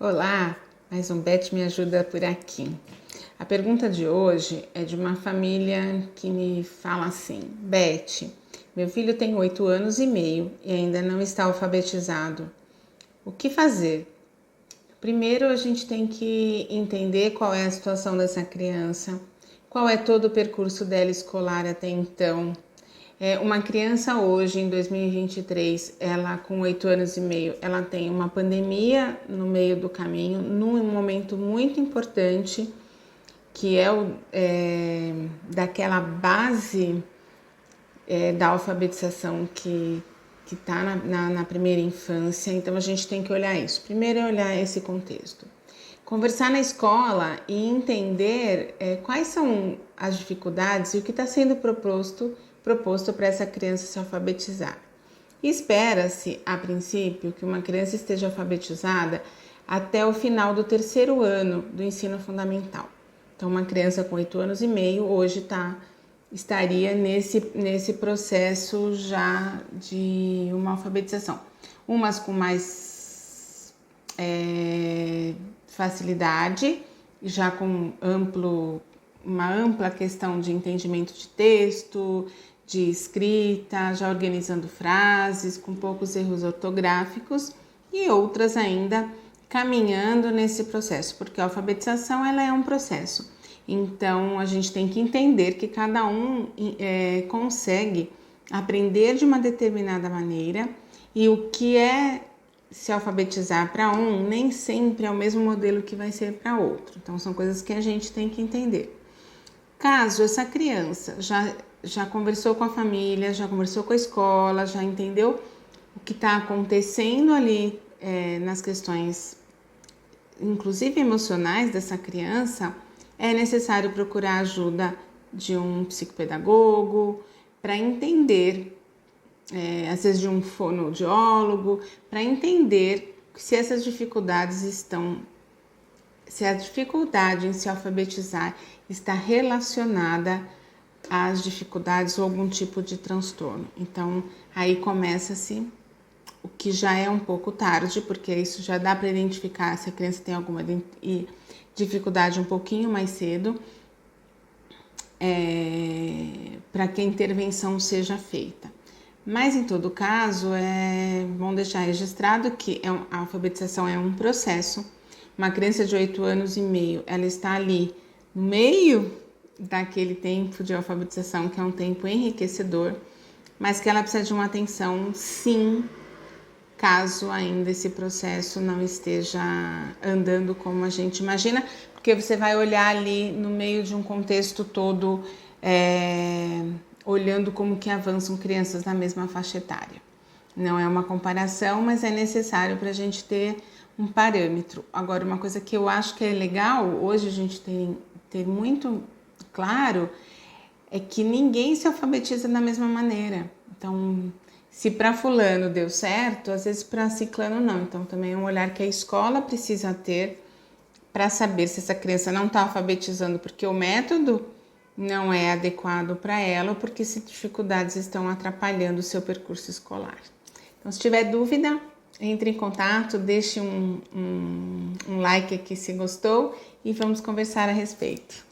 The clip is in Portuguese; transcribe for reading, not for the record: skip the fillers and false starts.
Olá, mais um Bet Me Ajuda por aqui. A pergunta de hoje é de uma família que me fala assim: Beth, meu filho tem 8 anos e meio e ainda não está alfabetizado. O que fazer? Primeiro a gente tem que entender qual é a situação dessa criança, qual é todo o percurso dela escolar até então. Uma criança hoje, em 2023, ela com 8 anos e meio, ela tem uma pandemia no meio do caminho, num momento muito importante, que é daquela base da alfabetização que está na primeira infância. Então a gente tem que olhar isso. Primeiro é olhar esse contexto. Conversar na escola e entender quais são as dificuldades e o que está sendo proposto para essa criança se alfabetizar. Espera-se, a princípio, que uma criança esteja alfabetizada até o final do 3º ano do ensino fundamental. Então, uma criança com 8 anos e meio hoje estaria nesse processo já de uma alfabetização. Umas com mais facilidade, já com uma ampla questão de entendimento de texto, de escrita, já organizando frases, com poucos erros ortográficos, e outras ainda caminhando nesse processo, porque a alfabetização ela é um processo. Então a gente tem que entender que cada um consegue aprender de uma determinada maneira, e o que é se alfabetizar para um nem sempre é o mesmo modelo que vai ser para outro. Então são coisas que a gente tem que entender. Caso essa criança já conversou com a família, já conversou com a escola, já entendeu o que está acontecendo ali nas questões, inclusive emocionais dessa criança, é necessário procurar a ajuda de um psicopedagogo para entender, às vezes de um fonoaudiólogo, para entender se essas dificuldades se a dificuldade em se alfabetizar está relacionada às dificuldades ou algum tipo de transtorno. Então, aí começa-se o que já é um pouco tarde, porque isso já dá para identificar se a criança tem alguma dificuldade um pouquinho mais cedo, para que a intervenção seja feita. Mas, em todo caso, é bom deixar registrado que a alfabetização é um processo. Uma criança de 8 anos e meio, ela está ali no meio daquele tempo de alfabetização, que é um tempo enriquecedor, mas que ela precisa de uma atenção, sim, caso ainda esse processo não esteja andando como a gente imagina, porque você vai olhar ali no meio de um contexto todo, olhando como que avançam crianças na mesma faixa etária. Não é uma comparação, mas é necessário para a gente ter um parâmetro. Agora, uma coisa que eu acho que é legal, hoje a gente ter muito claro, é que ninguém se alfabetiza da mesma maneira. Então, se para fulano deu certo, às vezes para ciclano não. Então, também é um olhar que a escola precisa ter para saber se essa criança não está alfabetizando porque o método não é adequado para ela ou porque se dificuldades estão atrapalhando o seu percurso escolar. Então, se tiver dúvida, entre em contato, deixe um like aqui se gostou e vamos conversar a respeito.